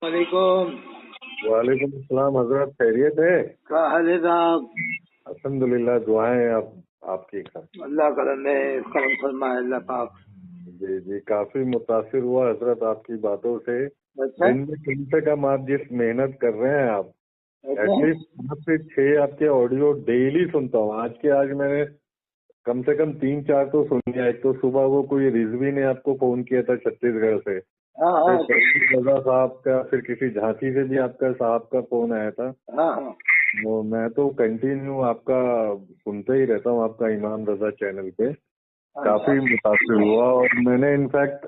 वालेकुम। वालेकुम अस्सलाम हजरत, खैरियत है? क्या हाल है साहब? अल्हम्दुलिल्लाह, दुआएं आपकी का। अल्लाह करम में करम फरमाए अल्लाह पाक। जी जी, काफी मुतासिर हुआ हजरत आपकी बातों से। अच्छा दिन में कम से कम आप जिस मेहनत कर रहे हैं, आप अच्छा एटलीस्ट 5 से 6 आपके ऑडियो डेली सुनता हूँ। आज मैंने कम से कम 3-4 तो सुन लिया। एक तो सुबह वो कोई रिजवी ने आपको फोन किया था छत्तीसगढ़ से, हाँ फिर हाँ शकील रजा साहब का, फिर किसी झांसी से भी आपका साहब का फोन आया था। हाँ हाँ। वो मैं तो कंटिन्यू आपका सुनते ही रहता हूँ, आपका इमाम रजा चैनल पे। काफी मुतासिर हुआ। और मैंने इनफैक्ट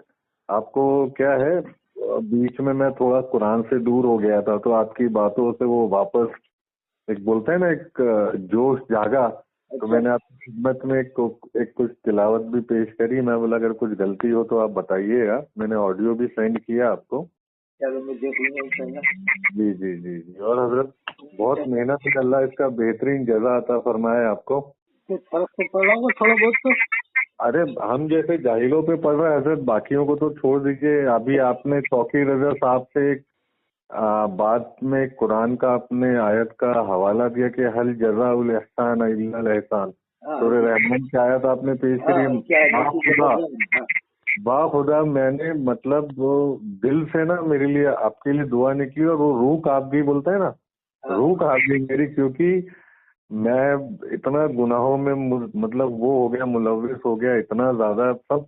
आपको क्या है, बीच में मैं थोड़ा कुरान से दूर हो गया था, तो आपकी बातों से वो वापस एक बोलते हैं ना, एक जोश जागा। तो मैंने आपकी खिदमत में एक कुछ तिलावत भी पेश करी। मैं बोला अगर कुछ गलती हो तो आप बताइएगा। मैंने ऑडियो भी सेंड किया आपको। चलो मैं देख लूंगा इंशाल्लाह। जी जी जी जी। और हजरत बहुत मेहनत है, अल्लाह इसका बेहतरीन जज़ा अता फरमाए आपको। तो फर्क तो पड़ रहा होगा थोड़ा बहुत तो। अरे हम जैसे जाहिलों पे पढ़ रहे हैं हजरत, बाकियों को तो छोड़ दीजिए। अभी आपने शौकी रजा साहब से एक बात में कुरान का अपने आयत का हवाला दिया कि हल जज़ाउल एहसान इल्लल एहसान। सूरह रहमान की आयत आपने पेश करी। बाखुदा मैंने मतलब वो दिल से ना मेरे लिए आपके लिए दुआ निकली, और वो रूह कांप गई, बोलते हैं ना, रूह कांप गई मेरी। क्योंकि मैं इतना गुनाहों में मतलब वो हो गया, मुलव्विस हो गया इतना ज्यादा सब।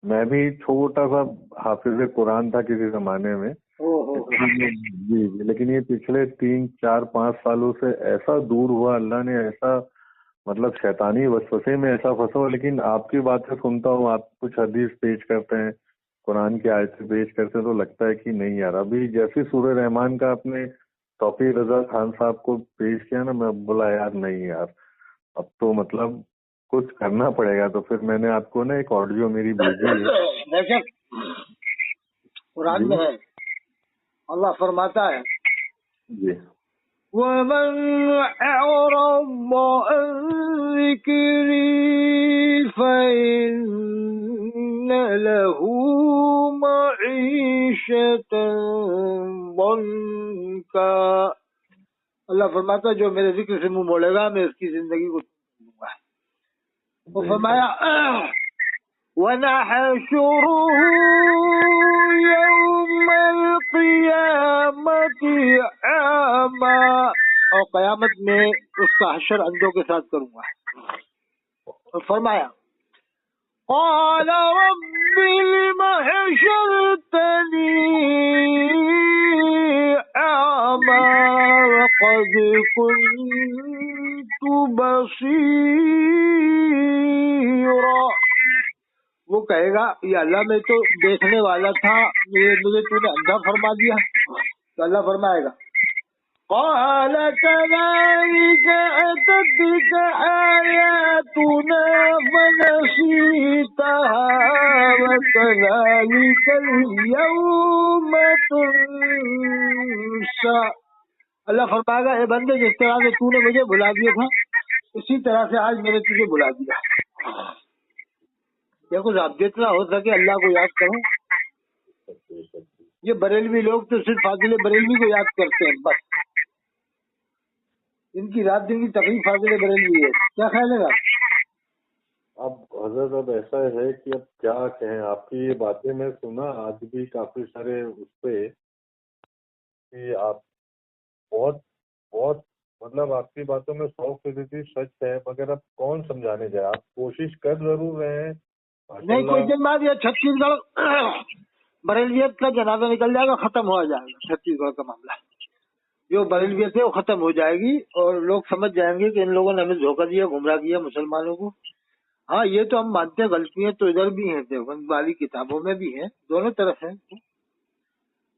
मैं भी छोटा सा हाफिज कुरान था किसी जमाने में। जी जी। लेकिन ये पिछले 3-4-5 सालों से ऐसा दूर हुआ, अल्लाह ने ऐसा मतलब शैतानी वसवसे में ऐसा फंसा हुआ। लेकिन आपकी बातें सुनता हूँ, आप कुछ हदीस पेश करते हैं, कुरान की आयतें पेश करते हैं, तो लगता है कि नहीं यार, अभी जैसे सूरह रहमान का आपने तौफीक रजा खान साहब को पेश किया ना, मैं बोला यार नहीं यार, अब तो मतलब कुछ करना पड़ेगा। तो फिर मैंने आपको ना एक ऑडियो मेरी भेजी है। कुरान में है, अल्लाह फरमाता है जी, वमन अअरद अन ज़िक्री फ़इन्न लहू मईशतन दंका। अल्लाह फरमाता है जो मेरे जिक्र से मुंह मोड़ेगा मैं उसकी जिंदगी को दूंगा। वो फरमाया वनहशुरुहु यौमल क़ियामति अमा, और कयामत में उसका हशर अंधों के साथ करूंगा। और फरमाया क़ाल रब्बि लिमा हशरतनी अमा वक़द कुन्तु बसीरा। वो कहेगा ये अल्लाह मैं तो देखने वाला था, मुझे तूने अंधा फरमा दिया। तो अल्लाह फरमाएगा क़ाल कज़ालिक अततक आयातुना फनसीतहा वकज़ालिकल यौम तुनसा। अल्लाह फरमाएगा ए बंदे जिस तरह से तूने मुझे बुला दिया था उसी तरह से आज मैंने तुझे बुला दिया। देखो आप जितना हो सके अल्लाह को याद करो। ये बरेलवी लोग तो सिर्फ फाजिले बरेलवी को याद करते हैं बस। इनकी रात दिन की तकलीफ फाजिले बरेलवी है। क्या ख्याल है आप? अब हजरत अब ऐसा है कि अब क्या कहें, आपकी ये बातें मैं सुना आज भी काफी सारे उस पे कि आप बहुत बहुत मतलब आपकी बातों में 100% सच है, मगर अब कौन समझाने जाए। आप कोशिश कर जरूर रहे हैं। नहीं कोई दिन बाद ये छत्तीसगढ़ बरेलवियत का जनाजा निकल जाएगा, खत्म हो जाएगा छत्तीसगढ़ का मामला। जो बरेलवियत है वो खत्म हो जाएगी और लोग समझ जाएंगे कि इन लोगों ने हमें धोखा दिया, गुमराह किया मुसलमानों को। हाँ ये तो हम मानते हैं गलतियां तो इधर भी हैं, देवबंद वाली किताबों में भी हैं, दोनों तरफ है।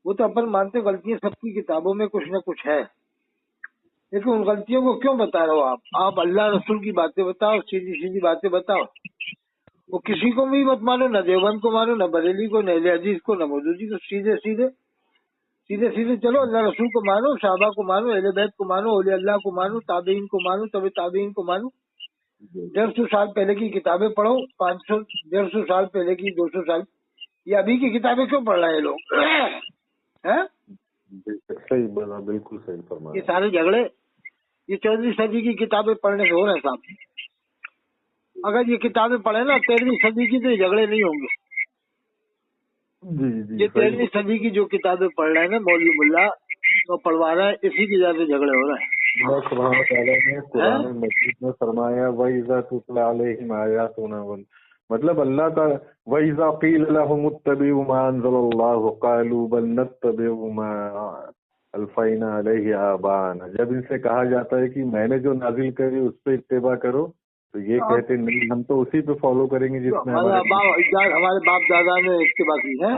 वो तो अपन मानते गलतियां सबकी किताबों में कुछ न कुछ है, लेकिन उन गलतियों को क्यों बता रहे हो आप अल्लाह रसूल की बातें बताओ, सीधी सीधी बातें बताओ। वो किसी को भी मत मानो, न देवबंद को मानो, न बरेली को, न अहले हदीस को, न मौदूदी को। सीधे सीधे चलो, अल्लाह रसूल को मानो, साहबा को मानो, अहले बैत को मानो, औलिया अल्लाह को मानो, ताबीन को मानो, तबे ताबीन को मानो। 150 साल पहले की किताबें पढ़ो, 500 150 साल पहले की, 200 साल। ये अभी की किताबें क्यों पढ़ रहे हैं लोग? हैं? सही बोला, बिल्कुल सही ये फरमाया। सारे झगड़े ये 14वीं सदी की किताबें पढ़ने से हो रहे हैं साहब। अगर ये किताबें पढ़े ना 13वीं सदी की तो ये झगड़े नहीं होंगे। जी जी ये सही 13वीं सदी की जो किताबें पढ़ रहे हैं ना मौलवी मुल्ला वो पढ़वा रहा है, इसी की वजह से झगड़े हो रहे हैं। अल्लाह सुब्हानहू व तआला ने कुरान मजीद में फरमाया वइज़ा तुतला अलैहिम आयातुना, मतलब अल्लाह का वइज़ा क़ील लहुम इत्तबिउ मा अंज़लल्लाहु क़ालू बल नत्तबिउ मा अल्फ़ैना अलैहि आबाना, जब इनसे कहा जाता है कि मैंने जो नाजिल करी उस पे इत्तिबा करो तो ये कहते नहीं हम तो उसी पे फॉलो करेंगे जिसमें हमारे बाप दादा ने इत्तिबा की है।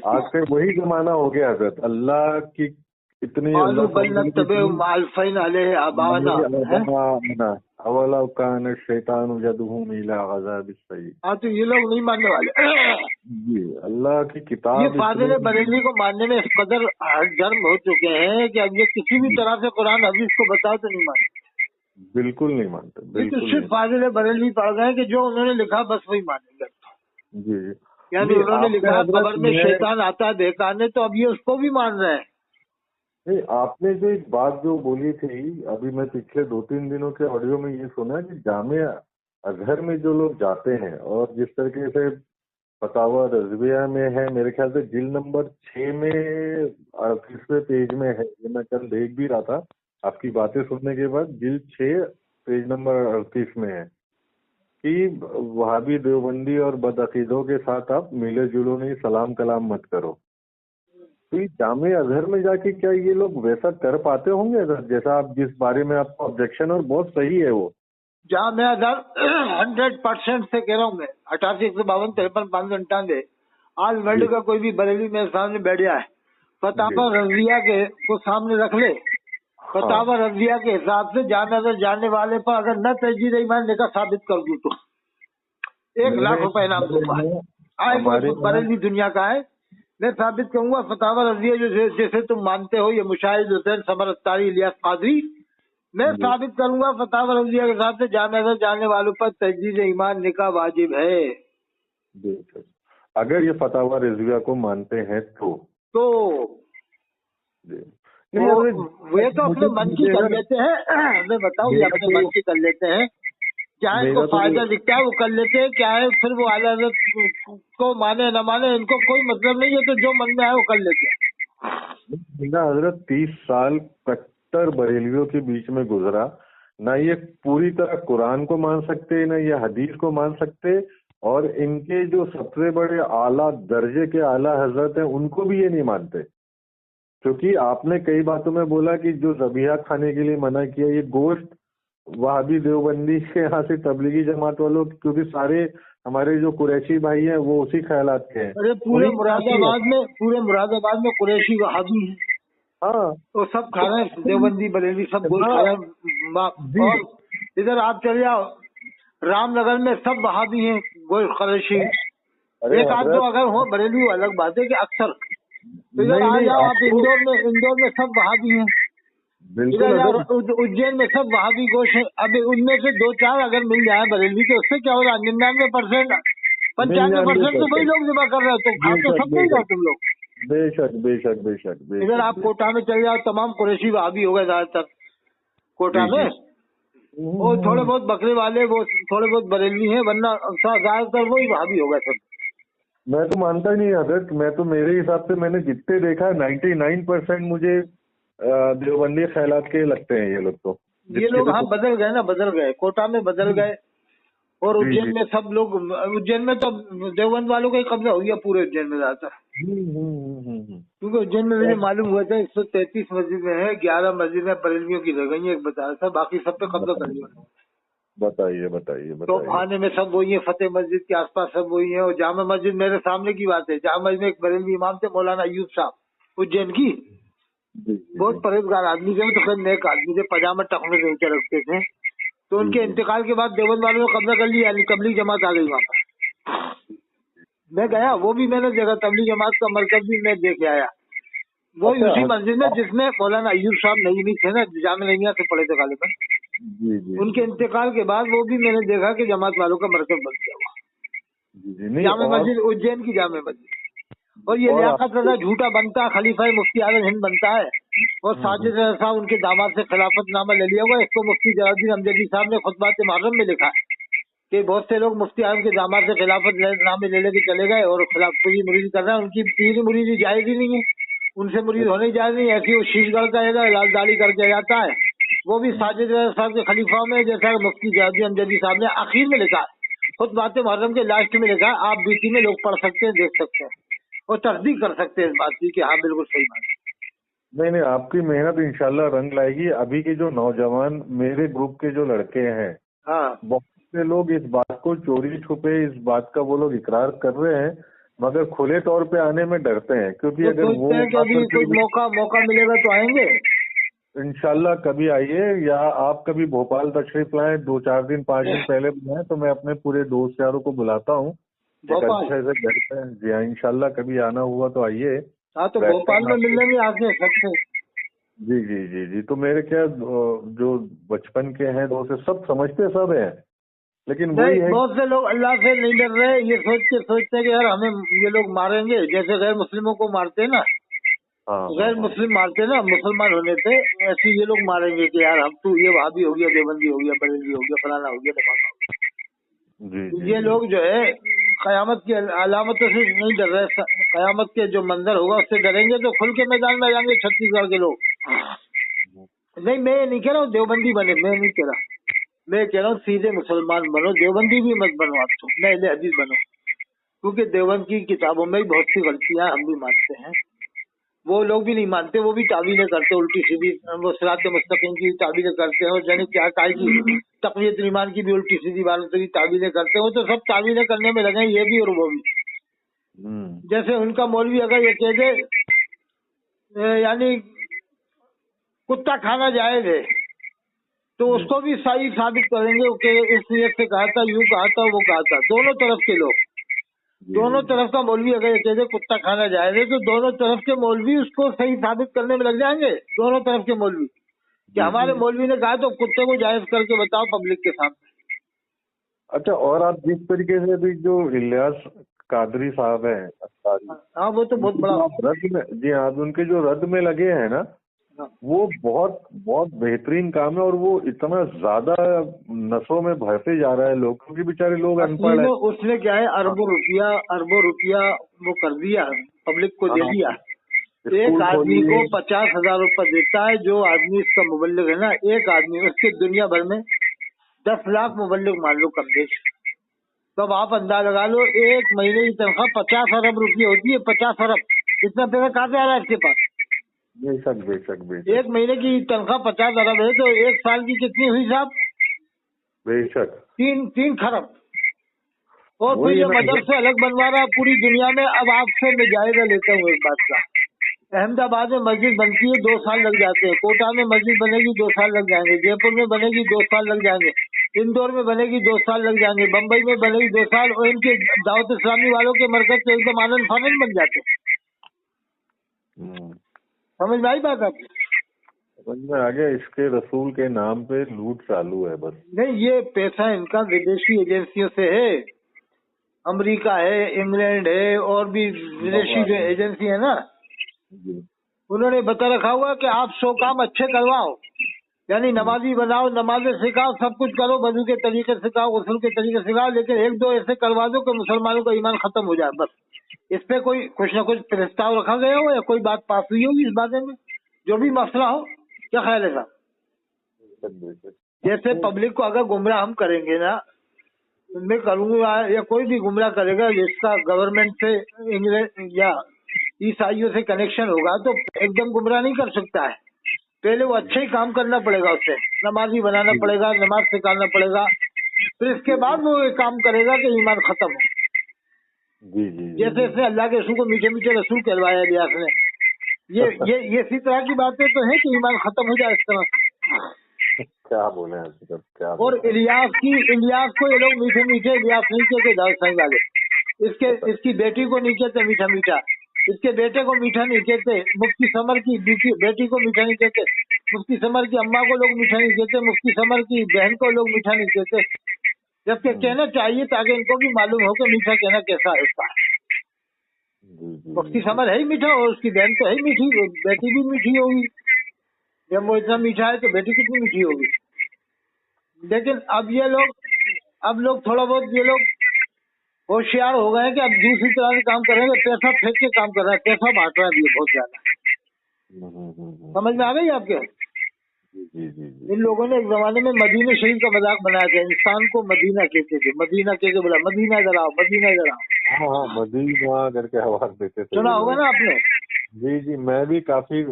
आज से वही जमाना हो गया हज़रत। अल्लाह की इतनी अवला कान शैतान यदउहुम इला अज़ाबिस सईर। हाँ तो ये लोग नहीं मानने वाले। जी अल्लाह की किताब ये फाजिल बरेलवी को मानने में इस कदर जर्म हो चुके हैं कि अब ये किसी भी तरह से कुरान हदीस को बताओ तो नहीं मानते। बिल्कुल नहीं मानते, ये बिल्कुल तो सिर्फ फाजिल बरेलवी पढ़ गए कि जो उन्होंने लिखा बस वही मानेंगे। जी यानी उन्होंने लिखा कब्र में शैतान आता है बेकाने, तो अब ये उसको भी मान रहे हैं। नहीं, आपने जो एक बात जो बोली थी अभी, मैं पिछले 2-3 दिनों के ऑडियो में ये सुना कि जामिया अजहर में जो लोग जाते हैं और जिस तरीके से फतावा रज़विया में है, मेरे ख्याल से जिल्द नंबर 6 में 38वें पेज में है, ये मैं कल देख भी रहा था आपकी बातें सुनने के बाद, जिल्द 6 पेज नंबर 38 में है कि वहाबी देवबंदी और बदअकीदों के साथ आप मिले जुलो नहीं, सलाम कलाम मत करो। तो ये जामिया अजहर में जाके क्या ये लोग वैसा कर पाते होंगे जैसा आप जिस बारे में आपको ऑब्जेक्शन, और बहुत सही है वो जामिया अजहर 100% से कह रहा हूँ मैं, 88, 152, 53, 598 आज वर्ल्ड का कोई भी बरेली मेरे सामने बैठ जाए, फतावा रज़विया के को सामने रख ले, फतावा रज़विया के हिसाब से जामिया अजहर जाने वाले पर अगर न तजदीद ईमान लेकर साबित कर दूं तो 1 लाख रुपए इनाम दूंगा। आए बरेली दुनिया का है, मैं साबित करूंगा फतावा रज़विया जैसे तुम मानते हो, ये मुशाहिद हुसैन समर अत्तारी इलियास कादरी, मैं साबित करूंगा फतावा रज़विया के हिसाब से जामिया अजहर जाने वालों पर तजदीद ईमान निकाह वाजिब है। अगर ये फतावा रज़विया को मानते हैं तो वे तो अपने मन की कर लेते हैं। मैं बताऊँ ये अपने मन की कर लेते हैं, चाहे इनको फायदा दिखता है वो कर लेते हैं, क्या है फिर वो आला हज़रत को माने न माने इनको कोई मतलब नहीं है, तो जो मन में आए वो कर लेते हैं। हजरत 30 साल कट्टर बरेलियों के बीच में गुजरा, ना ये पूरी तरह कुरान को मान सकते, ना ये हदीस को मान सकते, और इनके जो सबसे बड़े आला दर्जे के आला हजरत हैं उनको भी ये नहीं मानते। क्योंकि आपने कई बातों में बोला कि जो ज़बीहा खाने के लिए मना किया, ये गोश्त वहाबी देवबंदी के यहाँ से तबलीगी जमात वालों, क्योंकि सारे हमारे जो कुरैशी भाई हैं वो उसी ख्यालात के हैं। अरे पूरे मुरादाबाद में कुरैशी वहाबी हैं। हाँ वो सब खा रहे हैं, देवबंदी बरेली सब गोश्त खा रहे हैं। और इधर आप चले जाओ रामनगर में सब वहाबी हैं, गोश्त कुरैशी। एक आध दो अगर हो बरेली अलग बात है कि अक्सर। इधर आ जाओ आप इंदौर में सब वहाबी हैं। उज्जैन में सब वहाबी गोश है। अब उनमें से 2-4 अगर मिल जाए बरेली तो उससे क्या हो रहा है, 99%, 95% तो वही लोग जमा कर रहे हो, तो खाते सब नहीं जाओ तुम लोग। बेशक। इधर आप कोटा में चले जाओ, तमाम कुरैशी वहाबी हो गए ज्यादातर कोटा में। वो थोड़े बहुत बकरे वाले वो थोड़े बहुत बरेली हैं, वरना ज्यादातर वही वहाबी हो गए सब। मैं तो मानता ही नहीं हजरत, मैं तो मेरे हिसाब से मैंने जितने देखा 99% मुझे देवबंदी ख्यालात के लगते हैं ये लोग। तो ये लोग हाँ बदल गए, कोटा में बदल गए, और उज्जैन में सब लोग, उज्जैन में तो देवबंद वालों का ही कब्जा हो गया पूरे उज्जैन में ज्यादातर। क्योंकि उज्जैन में मुझे मालूम हुआ था 133 मस्जिद में है, 11 मस्जिद में बरेलियों की रह गई है, एक बताया था, बाकी सब पे कब्जा कर लिया। बताइए। तो खाने में सब वही है, फतेह मस्जिद के आसपास सब वही है, और जामा मस्जिद मेरे सामने की बात है, जामा मस्जिद में एक बरेलवी इमाम थे मौलाना अयूब साहब उज्जैन की, बहुत परहेजगार आदमी थे, तो खैर नेक आदमी थे, पजामा टखने से ऊंचे रखते थे। तो उनके इंतकाल के बाद देवबंद वालों ने कब्जा कर लिया, तबलीग जमात आ गई वहाँ पर। मैं गया, वो भी मैंने देखा, तबलीग जमात का मरकज भी मैं देखे आया, वो उसी मस्जिद में जिसमें मौलाना अयूब साहब नईमी थे ना, जामे नईमिया से पढ़े थे गालिबन। उनके इंतकाल के बाद वो भी मैंने देखा कि जमात वालों का मरकज बन गया हुआ, जामे मस्जिद उज्जैन की जामे मस्जिद। और ये लियाकत रज़ा झूठा बनता है, खलीफा मुफ्ती आज़म हिंद बनता है, और साजिद रज़ा साहब उनके दामाद से खिलाफत नामा ले लिया हुआ। इसको मुफ्ती जलालुद्दीन अमजदी साहब ने खुतबात मुहर्रम में लिखा है कि बहुत से लोग मुफ्ती आजम के दामाद से खिलाफत नामे ले लेके चले गए और खिलाफत मुरीद कर रहे हैं। उनकी पीरी मुरीदी जायज ही नहीं है, उनसे मुरीद होने जायज नहीं। ऐसी वो शीशगढ़ का है, लाल दाढ़ी करके जाता है, वो भी साजिद रज़ा साहब के खलीफा में, जैसा मुफ्ती जलालुद्दीन अमजदी साहब ने आखिर में लिखा है, खुतबात मुहर्रम के लास्ट में लिखा है। आप बीटी में लोग पढ़ सकते हैं, देख सकते हैं और तस्दीक कर सकते हैं इस बात की कि हाँ बिल्कुल सही बात है। नहीं, आपकी मेहनत इंशाल्लाह रंग लाएगी। अभी के जो नौजवान मेरे ग्रुप के जो लड़के हैं, हाँ, बहुत से लोग इस बात को चोरी छुपे इस बात का वो लोग इकरार कर रहे हैं, मगर खुले तौर पे आने में डरते हैं, क्योंकि वो अगर वो सोचते हैं कि अभी कोई मौका मिलेगा तो आएंगे। इंशाल्लाह कभी आइए, या आप कभी भोपाल तशरीफ लाएं, 2-4 दिन 5 दिन पहले बुलाएं तो मैं अपने पूरे दोस्त यारों को बुलाता हूँ एक अच्छे से घर पे। जी हाँ, इंशाल्लाह कभी आना हुआ तो आइए। हाँ, तो भोपाल में मिल लेंगे आके सबसे। जी जी जी जी। तो मेरे क्या जो बचपन के हैं दोस्त सब समझते सब हैं, लेकिन वही है बहुत से लोग अल्लाह से नहीं डर रहे, ये सोचते हैं कि यार हमें ये लोग मारेंगे, जैसे गैर मुस्लिमों को मारते हैं ना, गैर मुस्लिम मारते हैं ना मुसलमान होने पे, ऐसे ये लोग मारेंगे कि यार हम तू ये वहाबी हो गया, देवबंदी हो गया, बरेलवी हो गया, फलाना हो गया, ढमाका हो गया। जी ये लोग जो है कयामत की अलामतों से नहीं डर रहे, कयामत के जो मंजर होगा उससे डरेंगे तो खुल के मैदान में जाएंगे छत्तीसगढ़ के लोग। नहीं, मैं नहीं कह रहा हूँ देवबंदी बने, मैं नहीं कह रहा, मैं कह रहा हूँ सीधे मुसलमान बनो, देवबंदी भी मत बनो, आप तो अहले हदीस बनो, क्योंकि देवबंद की किताबों में बहुत सी गलतियां हम भी मानते हैं, वो लोग भी नहीं मानते, वो भी तावीलें करते हैं उल्टी सीधी, वो सिरात मुस्तकीम की तावीलें करते हैं और जाने क्या काय की तक़वियत ईमान की भी उल्टी सीधी बातों की तावीलें करते हैं। वो तो सब तावीलें करने में लगे, ये भी और वो भी। जैसे उनका मौलवी अगर ये कह दे यानी कुत्ता खाना जायज है तो उसको भी सही साबित करेंगे कि इस नियत से कहा था, यूं कहा था, वो कहा था। दोनों तरफ के लोग, दोनों तरफ का मौलवी अगर ये कह दे कुत्ता खाना जायज है तो दोनों तरफ के मौलवी उसको सही साबित करने में लग जाएंगे, दोनों तरफ के मौलवी, कि हमारे मौलवी ने कहा तो कुत्ते को जायज करके बताओ पब्लिक के सामने। अच्छा, और आप जिस तरीके से भी जो इलियास कादरी साहब हैं अंसारी, हाँ वो तो बहुत बड़ा रद में, जी हाँ, उनके जो रद में लगे हैं ना, वो बहुत बहुत बेहतरीन काम है, और वो इतना ज्यादा नसों में भरते जा रहा है लोग, क्योंकि बेचारे लोग अनपढ़ हैं। उसने क्या है, अरबों रुपया वो कर दिया, पब्लिक को दे दिया। एक आदमी को 50,000 रुपये देता है, जो आदमी इसका मुबल्लिग है ना, एक आदमी उसके दुनिया भर में 10 लाख मुबल्लिग मान लो कम बेच, तब आप अंदाजा लगा लो एक महीने की तनख्वाह 50 अरब रुपये होती है। 50 अरब, इतना पैसा कहाँ से आ रहा है इसके पास? बेशक। एक महीने की तनख्वाह 50 अरब है तो एक साल की कितनी हुई साहब? बेशक 3 खरब। और फिर ये मदरसे अलग बनवा रहा है पूरी दुनिया में। अब आपसे मैं जायजा लेता हूँ एक बात का, अहमदाबाद में मस्जिद बनती है 2 साल लग जाते हैं, कोटा में मस्जिद बनेगी 2 साल लग जाएंगे, जयपुर में बनेगी 2 साल लग जाएंगे, इंदौर में बनेगी 2 साल लग जाएंगे, बम्बई में बनेगी 2 साल, और इनके दावत इस्लामी वालों के मरकज तो एकदम आनंद फानंद बन जाते हैं। समझ में आई बात आपकी? समझ में आ गया। इसके रसूल के नाम पे लूट चालू है बस। नहीं, ये पैसा इनका विदेशी एजेंसियों से है, अमेरिका है, इंग्लैंड है, और भी विदेशी जो एजेंसी है ना, उन्होंने बता रखा हुआ कि आप 100 काम अच्छे करवाओ, यानी नमाजी बनाओ, नमाजें सिखाओ, सब कुछ करो, वजू के तरीके सिखाओ, गुस्ल के तरीके सिखाओ, लेकिन 1-2 ऐसे करवा दो कि मुसलमानों का ईमान खत्म हो जाए बस। इस पे कोई कुछ न कुछ प्रस्ताव रखा गया हो या कोई बात पास हुई होगी इस बारे में, जो भी मसला हो। क्या ख्याल है साहब? जैसे पब्लिक को अगर गुमराह हम करेंगे ना, मैं करूंगा या कोई भी गुमराह करेगा जिसका गवर्नमेंट से इंग्लैंड या ईसाइयों से कनेक्शन होगा तो एकदम गुमराह नहीं कर सकता है। पहले वो अच्छे ही काम करना पड़ेगा, उसे नमाजी बनाना पड़ेगा, नमाज सिखाना पड़ेगा, फिर इसके बाद वो ये काम करेगा कि ईमान खत्म हो। जैसे इसने अल्लाह के रसूल को मीठे मीठे रसूल कहलवाया इलियास ने, ये इसी तरह की बातें तो है कि ईमान खत्म हो जाए इस तरह से। क्या बोले क्या? और इलियास को ये लोग मीठे मीठे इलियास नहीं कहते दाऊद साईं वाले, इसकी बेटी को नहीं कहते मीठा मीठा, इसके बेटे को मीठा नहीं कहते, मुफ्ती समर की बेटी को मीठा नहीं कहते, मुफ्ती समर की अम्मा को लोग मीठा नहीं कहते, मुफ्ती समर की बहन को लोग मीठा नहीं कहते, जबकि कहना चाहिए ताकि इनको भी मालूम हो कि मीठा कहना कैसा होता है। मुफ्ती समर है ही मीठा और उसकी बहन तो है ही मीठी, बेटी भी मीठी होगी, जब वो इतना मीठा है तो बेटी कितनी मीठी होगी। लेकिन अब लोग थोड़ा बहुत ये लोग होशियार हो गए हैं कि अब दूसरी तरह से काम करेंगे, पैसा फेंक के काम कर रहा है, पैसा बांट रहा है ये बहुत ज्यादा। समझ में आ गई आपके? जी जी जी। इन लोगों ने एक जमाने में मदीना शरीफ का मजाक बनाया था, इंसान को मदीना कहते थे, मदीना कह के बोला मदीना जलाओ मदीना जलाओ। हाँ हाँ, मदीना करके आवाज देते थे सुना ये होगा लोग। ना आपने? जी जी, मैं भी काफी,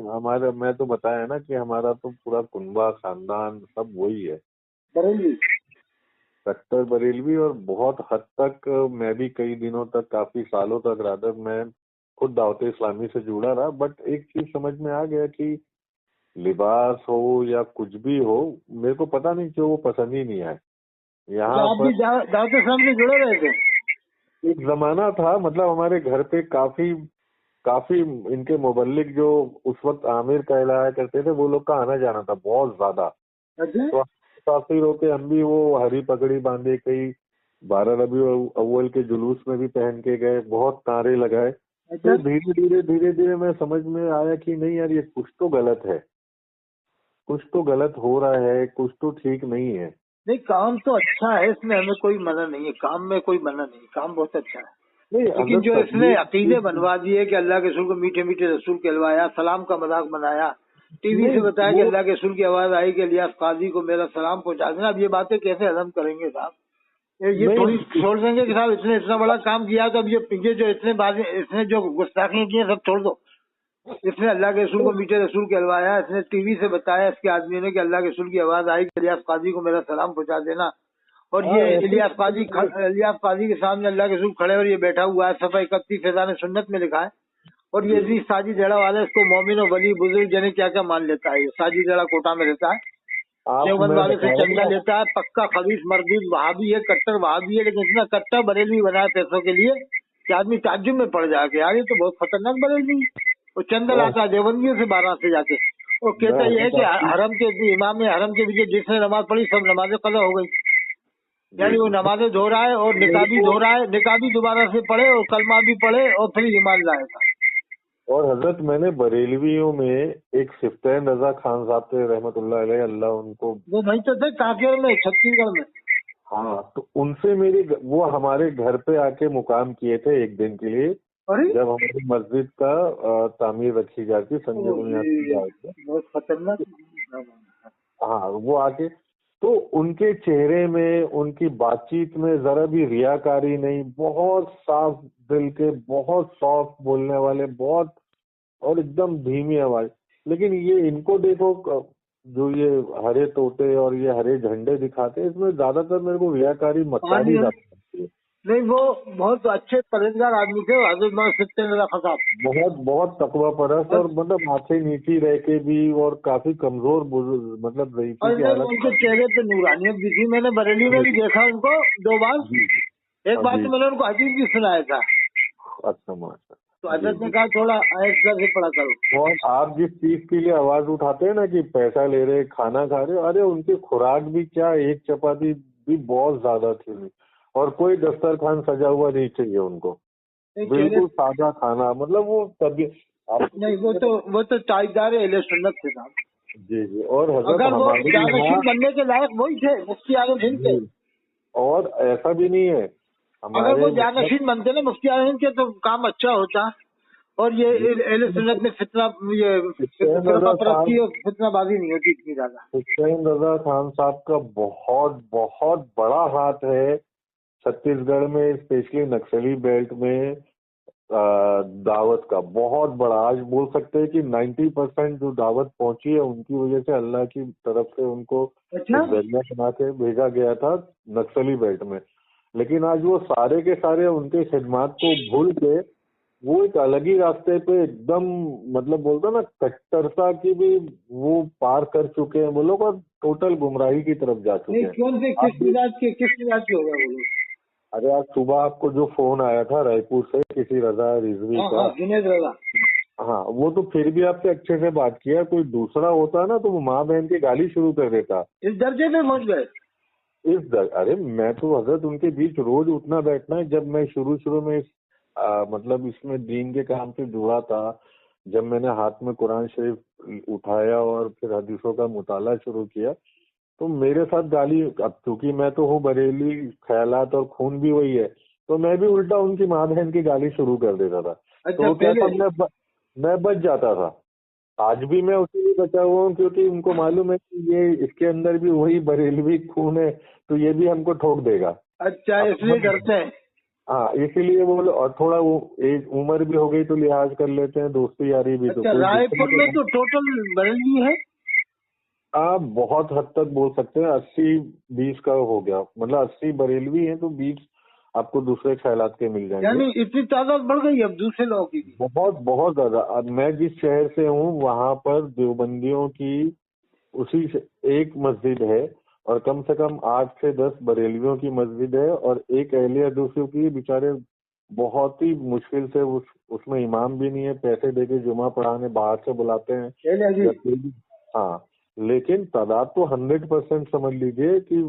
मैं तो बताया ना कि हमारा तो पूरा कुनबा खानदान सब वही है, बरेली। कट्टर बरेलवी। और बहुत हद तक मैं भी कई दिनों तक, काफी सालों तक रादर, मैं खुद दावत इस्लामी से जुड़ा रहा। बट एक चीज समझ में आ गया कि लिबास हो या कुछ भी हो, मेरे को पता नहीं क्यों वो पसंद ही नहीं आए यहाँ आप पर। भी दावत इस्लाम से जुड़े रहे थे? एक जमाना था, मतलब हमारे घर पे काफी काफी इनके मुबल्लिग जो उस वक्त आमिर कहलाया करते थे, वो लोग का आना जाना था बहुत ज्यादा। अच्छा। तो काफी होके हम भी वो हरी पगड़ी बांधे, कई 12 रबी अव्वल के जुलूस में भी पहन के गए, बहुत नारे लगाए। अच्छा। फिर धीरे धीरे मैं समझ में आया कि नहीं यार, ये कुछ तो गलत है, कुछ तो गलत हो रहा है, कुछ तो ठीक नहीं है। नहीं, काम तो अच्छा है, इसमें हमें कोई मना नहीं है, काम में कोई मना नहीं, काम बहुत अच्छा है। नहीं, लेकिन अगर जो इसने अकीदे तबलीग बनवा दिए कि अल्लाह के रसूल को मीठे मीठे रसूल कहलवाया, सलाम का मजाक बनाया, टीवी नहीं से बताया कि वो अल्लाह के रसूल की आवाज आई कि इलियास काजी को मेरा सलाम पहुंचा देना, अब ये बातें कैसे हजम करेंगे साहब? ये थोड़ी नहीं, छोड़ देंगे कि साहब इसने इतना बड़ा काम किया तो अब ये जो इसने जो गुस्ताखियां की हैं, सब छोड़ दो। इसने अल्लाह के रसूल को मीठे रसूल कहलवाया, इसने टीवी से बताया इसके आदमी ने कि अल्लाह के रसूल की आवाज आई कि इलियास काजी को मेरा सलाम पहुंचा देना, और हाँ ये ऐसे इलियास काजी के सामने अल्लाह के रसूल खड़े और ये बैठा हुआ है, सफा 31 फैजान सुन्नत में लिखा है। और ये भी साजिद जड़ा वाला इसको मोमिन और वली बुजुर्ग जने क्या क्या मान लेता है। ये साजिद जड़ा कोटा में रहता है, आप, देवबंद मैं वाले से बता रहा चंदा हूँ लेता है, पक्का खबीस मर्दूद वहाबी है, कट्टर वहाबी है, लेकिन इतना कट्टर बरेलवी बना है पैसों के लिए कि आदमी ताज्जुब में पड़ जाके यार ये तो बहुत खतरनाक बरेलवी है। वो चंदा मैं लाता है देवबंदियों से 12 से जाके, और मैं कहता ये है हजरत कि आपकी, हरम के इमाम ने हरम के पीछे जिसने नमाज पढ़ी सब नमाजें कज़ा हो गई। जी यानी वो जी, नमाजें धो रहा है और मेरे निकाबी को, धो रहा है, निकाबी दोबारा से पढ़े और कलमा भी पढ़े और फिर ईमान लाएगा। और हजरत मैंने बरेलवियों में एक सिफ्तैन रजा खान साहब थे रहमतुल्लाह अलैह, अल्लाह उनको। वो वहीं तो थे कांकेर में, छत्तीसगढ़ में। हाँ, तो उनसे वो हमारे घर पे आके मुकाम किए थे एक दिन के लिए, अरे जब हमारी मस्जिद का तामीर रखी जाती, संजय ओ बुनियाद की ये जाती। बहुत खतरनाक। हाँ, वो आके, तो उनके चेहरे में, उनकी बातचीत में जरा भी रियाकारी नहीं, बहुत साफ दिल के, बहुत सॉफ्ट बोलने वाले, बहुत, और एकदम धीमी आवाज। लेकिन ये इनको देखो, जो ये हरे तोते और ये हरे झंडे दिखाते हैं, इसमें ज्यादातर मेरे को रियाकारी पानी मक्कारी है। ज्यादा लगती है। नहीं, वो बहुत अच्छे परहेजगार आदमी थे हजरत मौलाना सत्येंद्र रज़ा खान साहब। बहुत बहुत तकवा परस्त, और मतलब आंखें नीची रह के भी, और काफी कमजोर मतलब रईसी और की नहीं, हालत। उनके चेहरे पे नूरानियत भी थी, मैंने बरेली में भी देखा उनको 2 बार। जी एक बार जी, तो मैंने उनको हदीस भी सुनाया था, अच्छा माशा, तो जी हजरत ने जी। कहा थोड़ा आहिस्ता से पढ़ा करो। और आप जिस चीज के लिए आवाज उठाते हैं ना कि पैसा ले रहे, खाना खा रहे, अरे उनकी खुराक भी क्या, एक चपाती भी बहुत ज्यादा थी, और कोई दस्तरखान सजा हुआ नहीं चाहिए उनको, नहीं चेहरे, बिल्कुल सादा खाना, मतलब वो तभी आप। नहीं वो तो ताजदार अहले सुन्नत थे साहब। जी जी, और हजरत अगर वो हमारे जानशीन यहाँ, बनने के लायक वही थे, मुफ्ती आलम हिंद के। जी, और ऐसा भी नहीं है अगर वो हमारे, मतलब जानशीन बनते ना मुफ्ती आलम हिंद के तो काम अच्छा होता। और ये अहले सुन्नत में फितना, ये हुसैन फिरका रजा परस्ती और फितनाबाजी नहीं होती इतनी ज्यादा। हुसैन रजा खान साहब का बहुत बहुत बड़ा हाथ है छत्तीसगढ़ में, स्पेशली नक्सली बेल्ट में, दावत का बहुत बड़ा। आज बोल सकते हैं कि 90% जो दावत पहुंची है उनकी वजह से, अल्लाह की तरफ से उनको अच्छा। एक जरिया बना के भेजा गया था नक्सली बेल्ट में। लेकिन आज वो सारे के सारे उनके खिदमात को भूल के वो एक अलग ही रास्ते पे एकदम, मतलब बोलता ना, कट्टरता की भी वो पार कर चुके हैं वो लोग, और टोटल गुमराही की तरफ जा चुके नहीं, हैं। कौन से आप भी, किस मिजाज के हो गए वो लोग? अरे आज सुबह आपको जो फोन आया था रायपुर से किसी रजा रिजवी हाँ का, हाँ, जुनेद रजा। हाँ, वो तो फिर भी आपसे अच्छे से बात किया, कोई दूसरा होता ना तो वो माँ बहन की गाली शुरू कर देता। इस दर्जे में पहुंच गए। अरे मैं तो हजरत उनके बीच रोज उठना बैठना है। जब मैं शुरू शुरू में मतलब इसमें दीन के काम से जुड़ा था, जब मैंने हाथ में कुरान शरीफ उठाया और फिर हदीसों का मुताला शुरू किया, तो मेरे साथ गाली, अब क्योंकि मैं तो हूँ बरेली, ख्यालात और खून भी वही है, तो मैं भी उल्टा उनकी माँ बहन की गाली शुरू कर देता था। अच्छा, तो क्या था, पहले मैं बच जाता था। आज भी मैं उसी लिए बचा हुआ हूँ, क्योंकि उनको मालूम है कि ये इसके अंदर भी वही बरेलवी खून है, तो ये भी हमको ठोक देगा। अच्छा, इसलिए डरते हैं। हाँ, इसीलिए वो, और थोड़ा वो एज उम्र भी हो गई तो लिहाज कर लेते हैं, दोस्ती यारी भी, तो अच्छा, कोई रायपुर दूसरा में तो टोटल बरेली है। आप बहुत हद तक बोल सकते हैं 80-20 का हो गया, मतलब 80 बरेलवी हैं तो 20 आपको दूसरे ख्यालात के मिल जाएंगे। यानी इतनी तादाद बढ़ गई अब दूसरे लोगों की भी। बहुत बहुत ज्यादा। अब मैं जिस शहर से हूँ वहां पर देवबंदियों की उसी से एक मस्जिद है, और कम से कम 8 से 10 बरेलवियों की मस्जिद है, और एक अहले हदीसों की, बेचारे बहुत ही मुश्किल से उसमें इमाम भी नहीं है, पैसे देके जुमा पढ़ाने बाहर से बुलाते हैं पहले जी। या कोई भी। हाँ, लेकिन तादाद तो 100% समझ लीजिए कि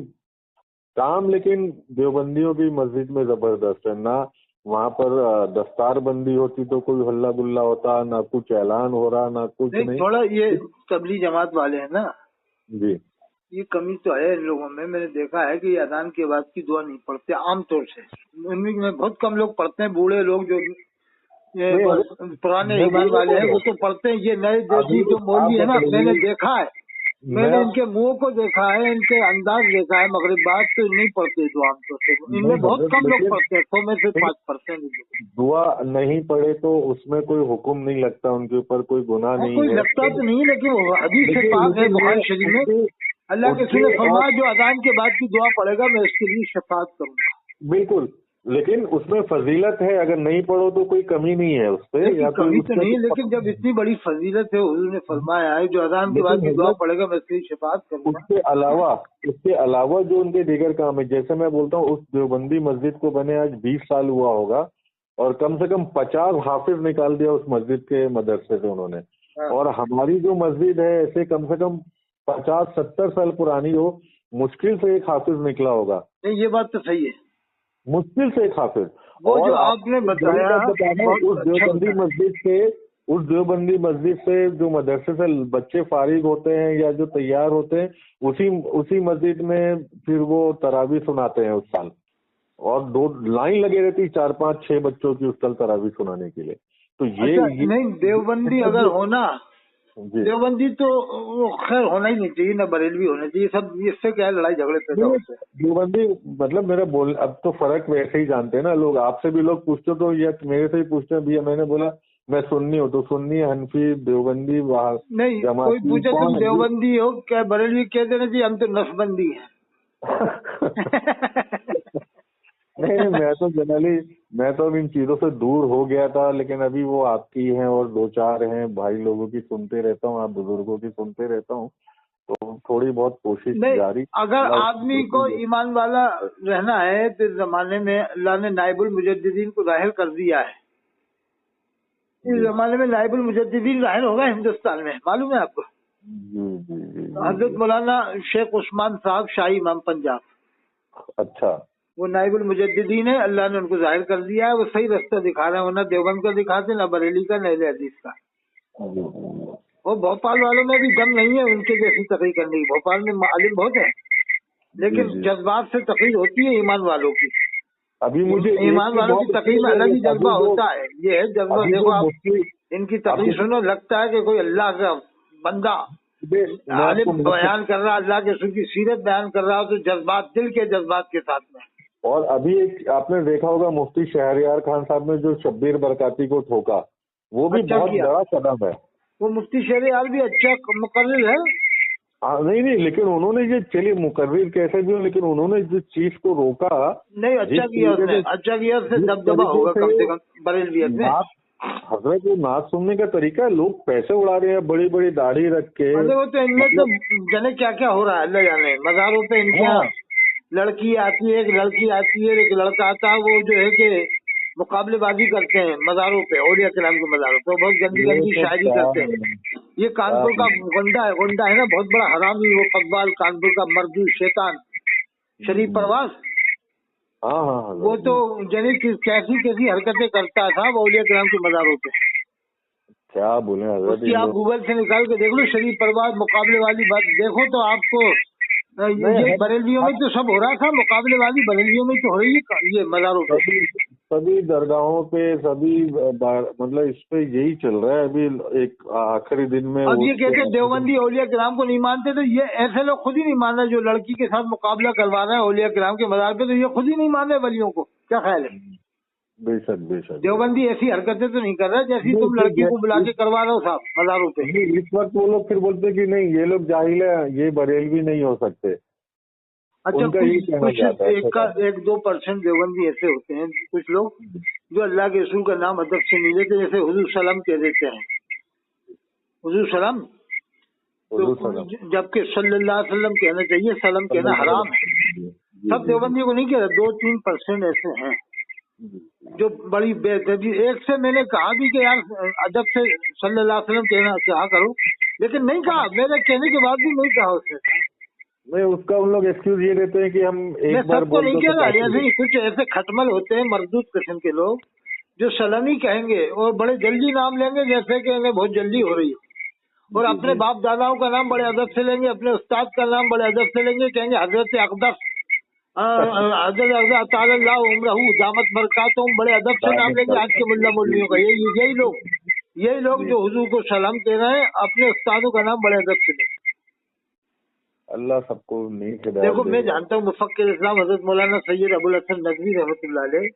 काम, लेकिन देवबंदियों की मस्जिद में जबरदस्त है ना। वहाँ पर दस्तार बंदी होती तो कोई हल्ला गुल्ला होता, ना कुछ ऐलान हो रहा, ना कुछ नहीं, नहीं। थोड़ा ये तबलीग जमात वाले हैं ना, जी, ये कमी तो है इन लोगों में। मैंने देखा है कि अजान के बाद की दुआ नहीं पढ़ते आमतौर से। इनमें बहुत कम लोग पढ़ते हैं, बूढ़े लोग जो ये नहीं, अगर पुराने मैं ईमान वही वाले हैं बोल रहा वो हूँ, तो पढ़ते हैं। ये नए देसी अभी जो मौलवी आप है ना, मैंने बताइए, देखा है, मैं मैंने आप इनके मुंह को देखा है, इनके अंदाज देखा है, मगरिब बाद तो नहीं पढ़ते दुआ आमतौर से। नहीं इनमें बहुत हजरत, कम लोग लेकिन पढ़ते हैं, 100 में से 5%। दुआ नहीं पढ़े तो उसमें कोई हुक्म नहीं लगता, उनके ऊपर कोई गुनाह हाँ, नहीं कोई है। लगता तो नहीं, लेकिन वो हदीस से लेकिन पाक है लेकिन मैं बुखारी शरीफ में, उसके अल्लाह के रसूल ने उसके और फरमाया जो अजान के बाद की दुआ पढ़ेगा मैं उसके लिए शफाअत करूंगा। बिल्कुल, लेकिन उसमें फजीलत है, अगर नहीं पढ़ो तो कोई कमी नहीं है उस पे, देखिए या कोई कमी उस तो पे नहीं, लेकिन जब इतनी बड़ी फजीलत है, हुजूर ने फरमाया है जो अजान के बाद लेकिन की दुआ हजरत, पढ़ेगा मैं उसके लिए शफाअत करूंगा। उसके अलावा जो उनके दीगर काम है, जैसे मैं बोलता हूँ, उस देवबंदी मस्जिद को बने आज 20 साल हुआ होगा, और कम से कम 50 हाफिज निकाल दिया उस मस्जिद के मदरसे से उन्होंने। हाँ। और हमारी जो मस्जिद है ऐसे कम से कम 50-70 साल पुरानी हो, मुश्किल से एक हाफिज निकला होगा, नहीं, ये बात तो सही है। मुश्किल से एक हाफिज। वो और जो आपको आपने एक बड़ी बताया बात बता रहा हूँ, बहुत अच्छा बताया। उस देवबंदी मस्जिद से जो मदरसे से बच्चे फारिग होते हैं या जो तैयार होते हैं, उसी उसी मस्जिद में फिर वो तरावी सुनाते हैं उस साल, और 2 लाइन लगे रहती, 4-5-6 बच्चों की उस साल तरावी सुनाने के लिए। तो अच्छा, नहीं देवबंदी अगर होना, जी, देवबंदी तो वो खैर होना ही नहीं चाहिए, ना बरेलवी होना चाहिए, सब इससे क्या है लड़ाई झगड़े पैदा नहीं, होते हैं। देवबंदी मतलब मेरा बोल, अब तो फर्क वैसे ही जानते हैं ना लोग, आपसे भी लोग पूछते तो, या मेरे से ही पूछते हैं भैया, मैंने बोला मैं सुन्नी हूँ, तो सुन्नी, हनफी, देवबंदी, वहाँ नहीं, कोई जमाती, पूछे तुम कौन है जी? देवबंदी हो क्या बरेलवी, कह देना चाहिए हम तो नसबंदी हैं। नहीं नहीं, मैं तो अब इन चीजों से दूर हो गया था, लेकिन अभी वो आपकी हैं और 2-4 हैं भाई लोगों की सुनते रहता हूँ, आप बुजुर्गों की सुनते रहता हूँ, तो थोड़ी बहुत कोशिश नहीं, जारी। अगर आदमी को ईमान वाला रहना है तो इस जमाने में अल्लाह ने नाइबुल मुजद्दिदीन को जाहिर कर दिया है। इस जमाने में नाइबुल मुजद्दिदीन जाहिर होगा हिंदुस्तान में, मालूम है आपको? जी जी जी हजरत जी। मौलाना शेख उस्मान साहब शाही इमाम पंजाब, अच्छा, वो नाइबुल मुजद्दिदीन है, अल्लाह ने उनको जाहिर कर दिया है। वो सही रास्ता दिखा रहे हैं, ना देवबंद का दिखाते, ना बरेली का, ना अहले हदीस का। जी जी। वो भोपाल वालों में भी दम नहीं है उनके जैसी तकरीर करने की। भोपाल में मालिम बहुत है, जी लेकिन जी। जज्बात से तकरीर होती है ईमान वालों की। अभी मुझे एक ईमान की वालों की बहुत अच्छी तकरीर में अलग ही लगी, जज्बा होता है। ये है जज्बा, अभी देखो जो आप मुफ्ती, इनकी अभी तकरीर सुनो, लगता है कि कोई अल्लाह का बंदा मैं आपको आलिम बयान कर रहा, अल्लाह के रसूल की सीरत बयान कर रहा हो, तो जज्बात, दिल के जज्बात के साथ में। और अभी एक आपने देखा होगा, मुफ्ती शहरयार खान साहब ने जो शब्बीर बरकाती को ठोका, वो भी अच्छा बहुत किया। बड़ा कदम है। वो मुफ्ती शहरयार भी अच्छा मुकर्रिर है। नहीं नहीं, लेकिन उन्होंने ये, चलिए मुकर्रिर कैसे भी हो, लेकिन उन्होंने जिस चीज को रोका, नहीं, अच्छा जिस किया तरीके उसने, से अच्छा किया उससे, जिस दबदबा तरीके होगा कम से से कम बरेलवियत में। नाच, हजरत वो नाच सुनने का तरीका है, लोग पैसे उड़ा रहे हैं बड़ी बड़ी दाढ़ी रख के, अरे वो तो इनमें तो मतलब जाने क्या क्या हो रहा है, अल्लाह जाने। मज़ारों पे इनके यहाँ हाँ लड़की आती है, एक लड़की आती है, एक लड़का आता है, वो जो है कि मुकाबलेबाजी करते हैं मज़ारों पे, औलिया किराम के मज़ारों पे, बहुत गंदी ये गंदी तो शायरी क्या करते है, हैं। ये कानपुर का गुंडा है ना, बहुत बड़ा हरामी, वो कब्बाल, कानपुर का मर्दू शैतान शरीफ परवाज, हाँ हाँ वो हजरत तो जी। जाने कैसी कैसी हरकतें करता था वो औलिया किराम के मज़ारों पे। क्या बोले हजरत, उसकी आप गूगल से निकाल के देख लो, शरीफ परवाज मुकाबले वाली बात देखो तो आपको ये बरेलियों में तो सब हो रहा था, मुकाबले वाली बरेलियों में तो हो रही है ये मज़ारों पे, सभी दरगाहों पे, सभी मतलब इस पे यही चल रहा है अभी। एक आखिरी दिन में अब ये कहते हैं देवबंदी औलिया किराम को नहीं मानते, तो ये ऐसे लोग खुद ही नहीं मान रहे जो लड़की के साथ मुकाबला करवा रहे हैं औलिया किराम के मज़ार पे, तो ये खुद ही नहीं मान रहे वलियों को। क्या ख्याल है? बेशक बेशक देवबंदी ऐसी हरकतें तो नहीं कर रहा जैसी तुम लड़की को बुला के करवा रहे हो साहब मज़ारों पे। इस वक्त वो लोग फिर बोलते कि नहीं ये लोग जाहिल है, ये बरेलवी नहीं हो सकते। अच्छा, उनका यही कहना जाता है। 1-2% देवबंदी ऐसे होते हैं कुछ लोग जो अल्लाह के रसूल का नाम अदब से नहीं लेते, जैसे हुजूर सलाम कह देते हैं, हुजूर सलाम, तो जबकि सल्लल्लाहु अलैहि वसल्लम कहना चाहिए, सलाम कहना हराम है। सब देवबंदी को नहीं कह रहा, 2-3% ऐसे हैं जो बड़ी बेअदबी। एक से मैंने कहा भी कि यार अदब से सल्लल्लाहु अलैहि वसल्लम कहना कहा करो, लेकिन नहीं कहा, मेरे कहने के बाद भी नहीं कहा उसने। नहीं, उसका उन लोग एक्सक्यूज ये देते हैं कि हम एक बार सबको नहीं कह रहा, ऐसे ही कुछ ऐसे खटमल होते हैं मरदूद किस्म के लोग जो सलामी कहेंगे और बड़े जल्दी नाम लेंगे, जैसे कि इन्हें बहुत जल्दी हो रही है, और अपने बाप दादाओं का नाम बड़े अदब से लेंगे, अपने उस्ताद का नाम बड़े अदब से लेंगे, कहेंगे हजरत अक़दस ताला उम्रहू दामत बरकातुहू, बड़े अदब से नाम लेंगे आज के मुल्ला मौलवियों का। यही लोग जो हुजूर को सलाम कह रहे हैं, अपने उस्तादों का नाम बड़े अदब से लेंगे। अल्लाह सबको नहीं हिदायत देखो, दे। मैं जानता हूँ मुफक्किर इस्लाम हजरत मौलाना सैयद अबुल हसन नदवी रहमतुल्लाह अलैह,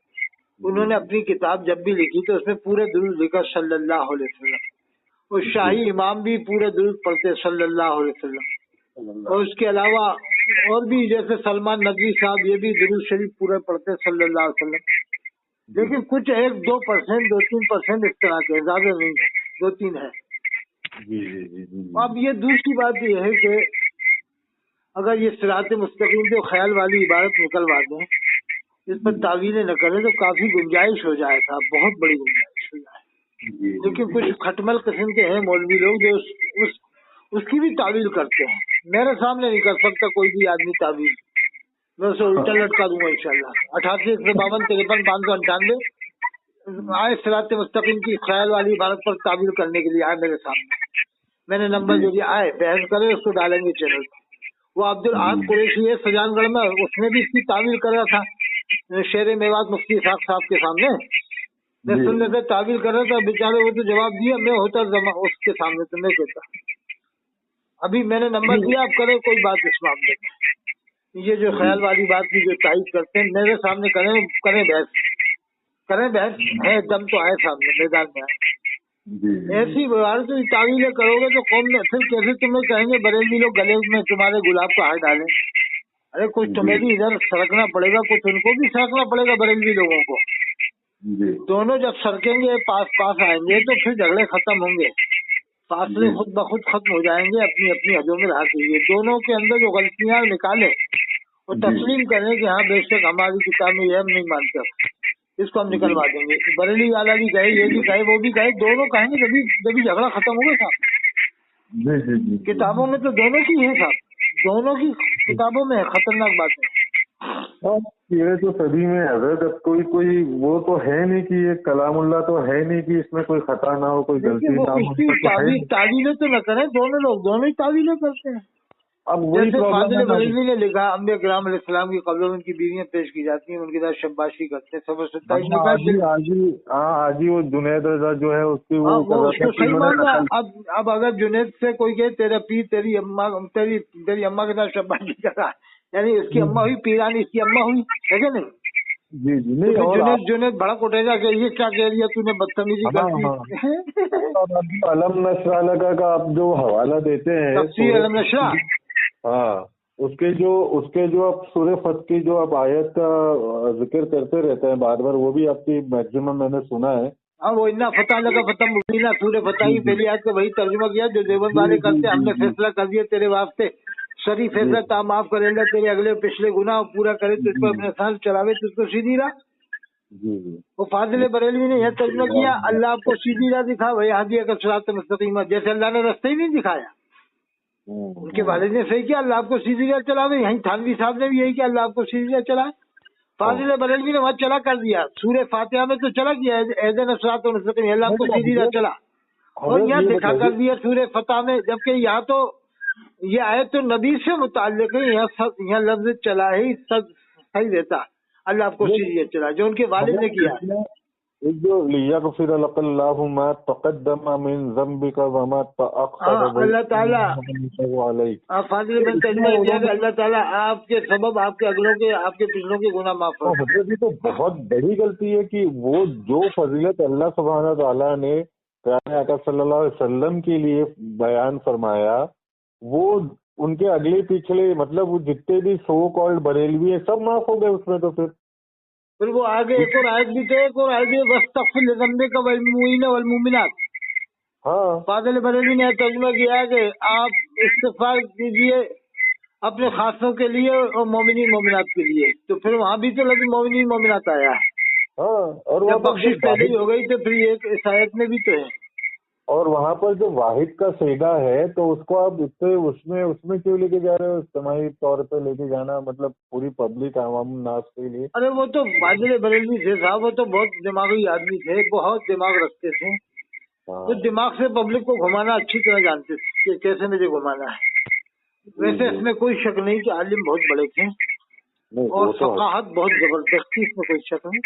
उन्होंने अपनी किताब जब भी लिखी तो उसमें पूरे दुरूद लिखा सल्लल्लाहु अलैहि वसल्लम, और शाही इमाम भी पूरे दुरूद पढ़ते सल्लल्लाहु अलैहि वसल्लम, और उसके अलावा और भी जैसे सलमान नदवी साहब ये भी दुरूद शरीफ पूरे पढ़ते सल्लल्लाहु अलैहि वसल्लम। लेकिन कुछ 1-2%, 2-3% इस तरह के, ज्यादा नहीं, 2-3 है। अब ये दूसरी बात ये है कि अगर ये सिरात मुस्तकीम पे ख्याल वाली इबारत निकलवा दें, इस पर तावीलें न करें, तो काफी गुंजाइश हो जाए साहब, बहुत बड़ी गुंजाइश हो जाए। लेकिन कुछ खटमल किस्म के हैं मौलवी लोग जो उसकी भी तावील करते हैं। मेरे सामने नहीं कर सकता कोई भी आदमी तावील, मैं उसे उल्टा लटका दूंगा इंशाल्लाह। 88-152-53-598 आए सिरात मुस्तकीम की ख्याल वाली इबारत पर तावील करने के लिए आए मेरे सामने, मैंने नंबर जो दिया, आए बहस करे, उसको डालेंगे चैनल पर। वो अब्दुल आहद कुरैशी है सजानगढ़ में, उसने भी इसकी तावील करा था शेर मेवात मुफ्ती साहब के सामने, मैं सुनने से तावील कर रहा था, बेचारे वो तो जवाब दिया, मैं होता उसके सामने तो मैं कहता। अभी मैंने नंबर दिया, आप करें कोई बात इस मामले में, ये जो ख्याल वाली बात की जो तारीफ करते हैं मेरे सामने करें बहस है, दम तो आए सामने मैदान में आए। ऐसी व्यवहार तो तावीलें करोगे तो कौन में फिर कैसे तुम्हें कहेंगे बरेलवी लोग गले में तुम्हारे गुलाब का हार डालें। अरे कुछ तुम्हें भी इधर सरकना पड़ेगा, कुछ उनको भी सरकना पड़ेगा बरेलवी लोगों को। दोनों जब सरकेंगे पास आएंगे तो फिर झगड़े खत्म होंगे, फासले खुद ब खुद खत्म हो जाएंगे, अपनी अपनी हदों में रहा कीजिए। दोनों के अंदर जो गलतियां निकाले और तस्लीम करें कि हाँ बेशक हमारी किताब में ये हम नहीं मानते, इसको हम निकलवा देंगे। बरेली वाला भी कहे, ये भी कहे, वो भी कहे, दोनों कहेंगे जब झगड़ा खत्म होगा साहब। किताबों में तो दोनों की है साहब, दोनों की किताबों में है, खतरनाक बात है। ये तो सभी में हजरत, कोई वो तो है नहीं कि ये कलामुल्लाह तो है नहीं कि इसमें कोई खता ना हो, कोई गलती ना हो। तावीलें तो न करें, दोनों ही तावीलें करते हैं। अब वही फाजिल बरेलवी ने लिखा, अम्बिया किराम अलैहिस्सलाम की कब्रों में उनकी बीवियां पेश की जाती हैं, उनके साथ शब्बाशी करते हैं। 27 आज ही वो जुनैद रजा जो है उसकी वो सही माना। अब अगर जुनैद से कोई कहे तेरा पीर तेरी अम्मा के साथ शब्बाशी कर रहा है, यानी इसकी अम्मा हुई पीरानी, इसकी अम्मा हुई है क्या नहीं? जी नहीं, और जुनैद भड़क उठेगा कि ये क्या कह रही है तूने, बदतमीजी करती। अलम नशरा लगा का आप जो हवाला देते हैं तफसीर अलम नशरा, हाँ, उसके जो आप सूरह फत की जो आप आयत का जिक्र करते रहते हैं बार बार, वो भी आपकी मैक्सिमम मैंने सुना है। हाँ, वो इन्ना फतह लगा फतह मुबीना, सूरह फतह की पहली आयत का वही तर्जुमा किया जो देवबंद वाले करते। हमने फैसला कर दिया तेरे वास्ते, सरी फैसला ता माफ करेगा तेरे अगले पिछले गुनाह पूरा करे, तुझ पर अपने साल चलावे, तुझको सीधी राह। वो फाजिल बरेलवी ने यह तर्जुमा किया, अल्लाह आपको सीधी राह दिखा, वही हादिया का सिरात मुस्तकीम, जैसे अल्लाह ने रास्ते ही नहीं दिखाया। उनके वालिद ने सही किया, अल्लाह आपको सीधी राह चलावे। यहीं थानवी साहब ने भी यही किया, अल्लाह आपको सीधी राह चलाए। फाजिल बरेलवी ने वहाँ चला कर दिया, सूरह फातिहा में तो चला किया, एहदिना सिरातल मुस्तकीम, अल्लाह आपको सीधी राह चला। اور यहाँ ये दिखा कर बताइए, दिया सूरह फतह में, जबकि यहाँ तो ये आयत तो नबी से मुताल्लिक है। यहाँ लफ्ज चला ही सब सही रहता, अल्लाह आपको ये सीरियत चला जो उनके वालिद ने किया है। इसमें एक जो लियगफिर लकल्लाहु मा तक़द्दम मिन ज़म्बिका व मा तअख़्ख़र व अल्लाह ताला युतिम्मु अलैक, फाजिल में तर्जुमा दिया कि अल्लाह ताला आपके सबब आपके अगलों के आपके पिछलों के गुनाह माफ तो कर। हजरत जी तो बहुत बड़ी गलती है कि वो जो फजीलत अल्लाह सुब्हानहू व तआला ने प्यारे आका सल्लल्लाहु अलैहि वसल्लम के लिए बयान फरमाया, वो उनके अगले पिछले मतलब वो जितने भी सो कॉल्ड बरेलवी है सब माफ हो गए उसमें। तो फिर वो आगे एक और आयत भी थे, एक और आयत है वस्तग़फिर लिज़म्बिका वल मुमिनीन वल मुमिनात। हाँ, फाजिल बरेलवी ने तर्जुमा किया है कि आप इस्तिग़फ़ार कीजिए अपने खासों के लिए और मोमिनीन मोमिनात के लिए। तो फिर वहाँ भी तो लफ्ज़ मोमिनीन मोमिनात आया है, हाँ। और वहाँ जब पर बख्शिश जो पहले ही वाहिद हो गई तो फिर ये इस आयत में भी तो है। और वहाँ पर जो वाहिद का सेगा है तो उसको आप इससे उसमें उसमें क्यों लेके जा रहे हो, इज्तिमाई तौर पे लेके जाना, मतलब पूरी पब्लिक आवाम नास के लिए। अरे वो तो फाजिल बरेलवी थे साहब, वो तो बहुत दिमागी आदमी थे, बहुत दिमाग रखते थे। हाँ, तो दिमाग से पब्लिक को घुमाना अच्छी तरह जानते थे कि कैसे मुझे घुमाना है। वैसे इसमें कोई शक नहीं कि आलिम बहुत बड़े थे नहीं और वो तो फकाहत बहुत जबरदस्ती, इसमें कोई शक नहीं।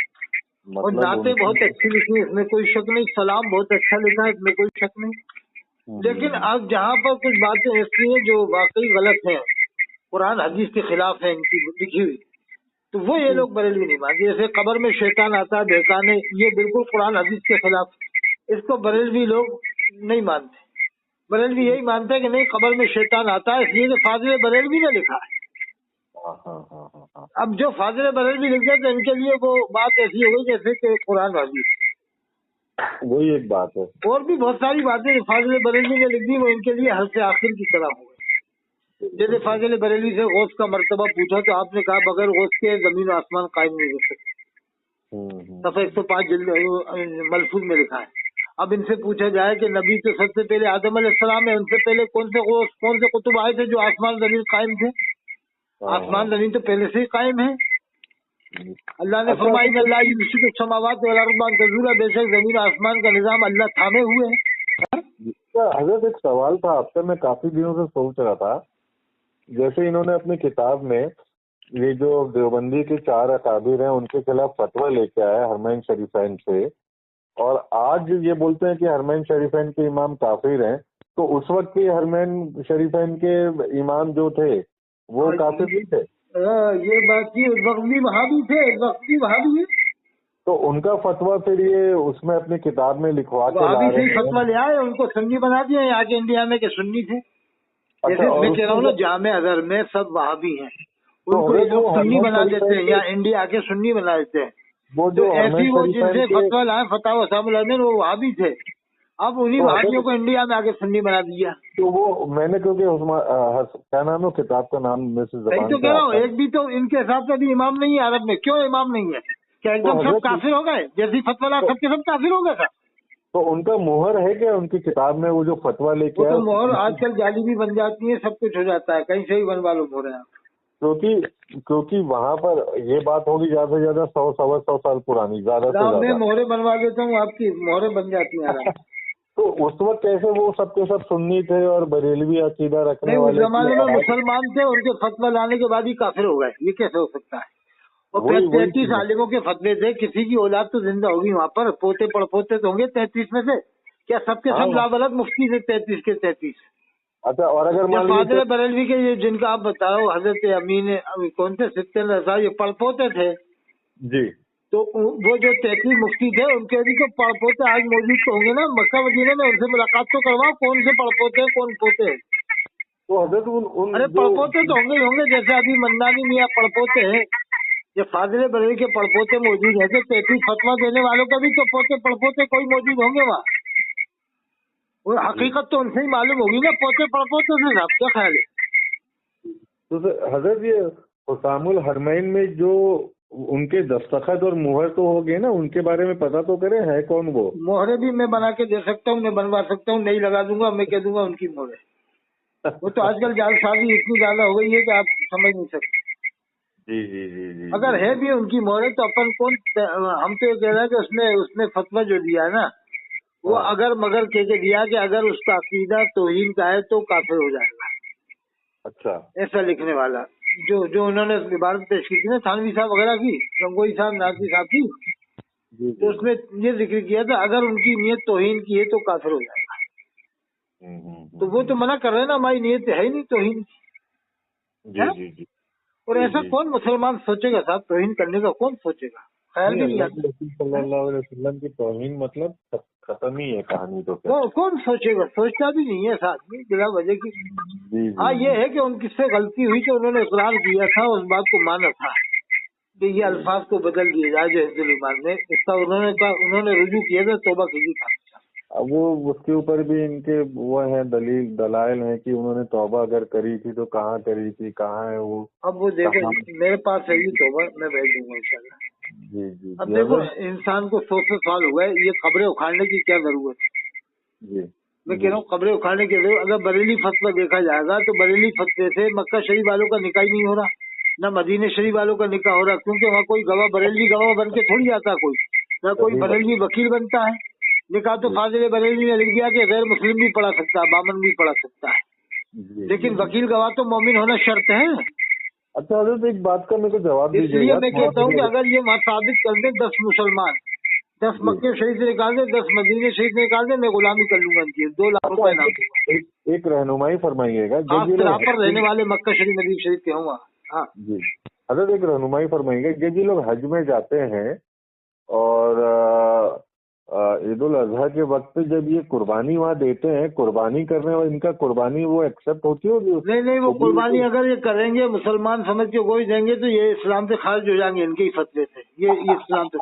और मतलब नाते बहुत अच्छी लिखी है, इसमें कोई शक नहीं। सलाम बहुत अच्छा लिखा है, इसमें कोई शक नहीं। लेकिन अब जहाँ पर कुछ बातें ऐसी हैं जो वाकई गलत हैं, कुरान हदीस के खिलाफ है इनकी लिखी हुई, तो वो ये लोग बरेलवी नहीं मानते। जैसे कब्र में शैतान आता है बहकाने, ये बिल्कुल कुरान हदीस के खिलाफ, इसको बरेलवी लोग नहीं मानते। बरेलवी यही मानते हैं कि नहीं, कब्र में शैतान आता है, इसलिए कि फाजिल बरेलवी ने लिखा है। हाँ हाँ हाँ हाँ हाँ, अब जो फाजिल बरेलवी लिख गए तो इनके लिए वो बात ऐसी हो गई जैसे कि कुरान हदीस। वही एक बात है। और भी बहुत सारी बातें जो फाजिल बरेलवी ने लिख दी वो इनके लिए हद से आखिर की तरह हो गई। जैसे फाजिल बरेलवी से गौस का मर्तबा पूछा तो आपने कहा बगैर गौस के जमीन आसमान कायम नहीं हो सकते। सफा 105 जिल्द मलफूज में लिखा है। अब इनसे पूछा जाए कि नबी तो सबसे पहले आदम अलैहिस्सलाम है, उनसे पहले कौन से गौस कौन से कुतुब आए थे जो आसमान जमीन कायम थे? आसमान जमीन तो पहले से ही कायम है। अल्लाह ने फरमाया कि अल्लाह युमसिकु समावाति वल अर्द अन तज़ूला, बेशक जमीन आसमान का निजाम अल्लाह थामे हुए है। हजरत एक सवाल था आपसे, मैं काफी दिनों से सोच रहा था। जैसे इन्होंने अपनी किताब में ये जो देवबंदी के 4 अकाबिर हैं उनके खिलाफ फतवा लेके आया हरमैन शरीफैन से, और आज ये बोलते हैं कि हरमैन शरीफैन के इमाम काफिर हैं। तो उस वक्त के हरमैन शरीफैन के इमाम जो थे वो काफिर नहीं थे? ये बात की उस वक्त भी वहाँ भी थे, इस वक्त भी वहाँ भी है। तो उनका फतवा फिर ये उसमें अपनी किताब में लिखवा के वहाँ ला भी रहे सही फतवा हैं। ले आए, उनको सुन्नी बना दिया यहाँ के इंडिया में के सुन्नी थे। जैसे और मैं कह रहा हूँ ना, उसमें जामे अजहर में सब वहाँ भी हैं, तो उनको ये लोग वो सुन्नी हरमैन बना देते हैं, शरीफैन यहाँ इंडिया आके सुन्नी बना देते हैं। वो तो जो हरमैन ऐसी वो शरीफैन जिनसे के फतवा लाए फतवा वसामुल अमीन, वो वहाँ भी थे। अब उन्हीं तो वहाबियों को इंडिया में आके सुन्नी बना दिया। तो वो मैंने क्योंकि क्या नाम है किताब का नाम में से सही जबान तो पे कह रहा हूँ, आता है। एक भी तो इनके हिसाब से भी इमाम नहीं है अरब में। क्यों इमाम नहीं है? क्या एकदम सब हजरत काफिर हो गए? जैसी फतवा ला सबके सब काफिर हो गए? तो उनका मुहर है क्या उनकी किताब में, वो जो फतवा लेके वो आए? तो मोहर आजकल जाली भी बन जाती है, सब कुछ हो जाता है, कहीं से भी बनवा लो मोहर। क्योंकि वहाँ पर ये बात होगी ज्यादा से ज्यादा 100 सवा 100 साल पुरानी, ज्यादा से मैं ज्यादा। मोहरे बनवा देता हूँ, आपकी मोहरे बन जाती हैं आराम। तो उस वक्त कैसे वो सबके सब सुन्नी थे और बरेलवी अकीदा रखने नहीं, उस वाले थे? जमाने में मुसलमान थे, उनके फतवा लाने के बाद ही काफिर हो गए, ये कैसे हो सकता है? और वही 33 आलिमों के फतवे थे, किसी की औलाद तो जिंदा होगी वहाँ पर, पोते पड़पोते तो होंगे 33 में से। क्या सबके हाँ। सब लाबलद मुफ्ती थे 33 के 33? अच्छा, और अगर मान फाजिल लीजिए बरेलवी के ये जिनका आप बताओ हजरत अमीन कौन से सित्ते रजा, ये पड़पोते थे। जी, तो वो जो 33 मुफ्ती थे उनके भी तो पड़पोते आज मौजूद तो होंगे ना मक्का मदीने में, उनसे मुलाकात तो करवाओ, कौन से पड़पोते हैं कौन पोते हैं? तो हजरत उन अरे जो पड़पोते तो होंगे ही होंगे, जैसे अभी मन्नानी मियाँ पड़पोते हैं, ये फाजिल बरेलवी के पड़पोते मौजूद है, तो 33 फतवा देने वालों का भी तो पोते पड़पोते कोई मौजूद होंगे वहाँ। वो हकीकत तो उनसे ही मालूम होगी ना, पोते पड़पोते से। साहब क्या ख्याल है? तो हजरत ये हुसामुल हरमैन में जो उनके दस्तखत और मुहर तो हो गए ना, उनके बारे में पता तो करें है कौन वो? मोहरे भी मैं बना के दे सकता हूँ, मैं बनवा सकता हूँ, नहीं लगा दूंगा, मैं कह दूंगा उनकी मोहरे। वो तो आजकल जालसाजी इतनी ज्यादा हो गई है कि आप समझ नहीं सकते। जी जी जी जी। अगर है भी उनकी मोहरे तो अपन कौन, हम तो ये कह रहे हैं कि उसने फतवा जो दिया है ना, وہ اگر مگر کہہ کے دیا کہ اگر اس کا عقیدہ توہین کا ہے تو کافر ہو جائے گا. اچھا ایسا لکھنے والا جو انہوں نے عبارت پیش کی تھی نا تھانوی صاحب وغیرہ کی، گنگوئی صاحب، نازی صاحب کی، جی تو اس میں یہ ذکر کیا تھا اگر ان کی نیت توہین کی ہے تو کافر ہو جائے گا. تو وہ تو منع کر رہے ہیں نا ہماری نیت ہے ہی نہیں توہین کی. جی جی جی. اور ایسا کون مسلمان سوچے گا صاحب؟ توہین کرنے کا کون سوچے گا؟ خیال بھی نہیں اللہ آتا. کے رسول صلی اللہ علیہ وسلم کی توہین مطلب ختم ہی ہے کہانی تو پھر. کون سوچے گا؟ سوچتا بھی نہیں ہے صاحب بلا وجہ کی. جی ہاں یہ ہے کہ ان کس سے غلطی ہوئی کہ انہوں نے اقرار کیا تھا، اس بات کو مانا تھا کہ یہ الفاظ کو بدل دیے جائے جو حزب الایمان میں اس کا انہوں نے رجوع کیا تھا، توبہ کی تھا. اب وہ اس کے اوپر بھی ان کے وہ ہیں دلائل ہیں کہ انہوں نے توبہ اگر کری تھی تو کہاں کری تھی، کہاں ہے وہ. اب وہ دیکھو میرے پاس ہے یہ توبہ، میں بھیج دوں گا انشاءاللہ. جی جی اب دیکھو انسان کو 100 سال ہو گئے، یہ قبریں اکھاڑنے کی کیا ضرورت ہے؟ جی میں کہہ رہا ہوں قبریں اکھاڑنے کے لیے اگر بریلی فتویٰ دیکھا جائے گا تو بریلی فتوے سے مکہ شریف والوں کا نکاح ہی نہیں ہو رہا، نہ مدینہ شریف والوں کا نکاح ہو رہا، کیونکہ وہاں کوئی گواہ بریلی گواہ بن کے تھوڑی آتا، کوئی نہ کوئی بریلی وکیل بنتا ہے. نکاح تو فاضل بریلی نے لکھ دیا کہ غیر مسلم بھی پڑھا سکتا ہے، بامن بھی پڑھا سکتا ہے، لیکن وکیل گواہ تو مومن ہونا شرط ہے. اچھا حضرت ایک بات کا میرے کو جواب اس دیجیے لیے گا. میں کہتا ہوں کہ اگر یہ وہاں ثابت کر دیں 10 مسلمان 10 مکے شریف سے نکال دیں، 10 مدینہ شریف سے نکال دیں، میں غلامی کر لوں گا ان کی، 2 لاکھ روپے نام دوں گا. ایک رہنمائی فرمائیے گا خاص طور پر رہنے والے مکہ شریف مدینہ شریف کے ہوں گا. ہاں جی حضرت ایک رہنمائی فرمائیے گا، جو لوگ حج میں جاتے ہیں اور عید الاضحیٰ کے وقت پہ جب یہ قربانی وہاں دیتے ہیں، قربانی کرنے والے ان کا قربانی وہ ایکسپٹ ہوتی ہوگی؟ نہیں وہ قربانی اگر یہ کریں گے مسلمان سمجھ کے گوشت دیں گے تو یہ اسلام سے خارج ہو جائیں گے ان کے ہی فتوے سے. یہ اسلام سے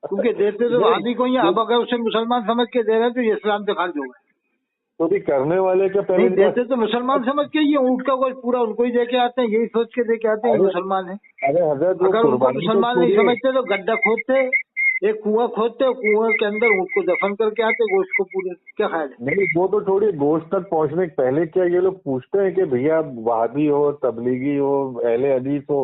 کیونکہ دیتے تو آدمی کو ہی، اب اگر اسے مسلمان سمجھ کے دے رہے تو یہ اسلام سے خارج ہو گئے. تو بھی کرنے والے کے پہلے نہیں دیتے تو مسلمان سمجھ کے یہ اونٹ کا گوشت پورا ان کو ہی دے کے آتے ہیں، یہی سوچ کے دے کے آتے ہیں یہ مسلمان ہیں. ارے حضرت اگر ان کو مسلمان نہیں سمجھتے تو گڈھا کھودتے، ایک کنواں کھودتے، کنویں کے اندر اونٹ کو دفن کر کے آتے گوشت کو پورے. کیا خیال ہے؟ نہیں وہ تو چھوڑیے، گوشت تک پہنچنے کے پہلے کیا یہ لوگ پوچھتے ہیں کہ بھیا وہابی ہو، تبلیغی ہو، اہل حدیث ہو،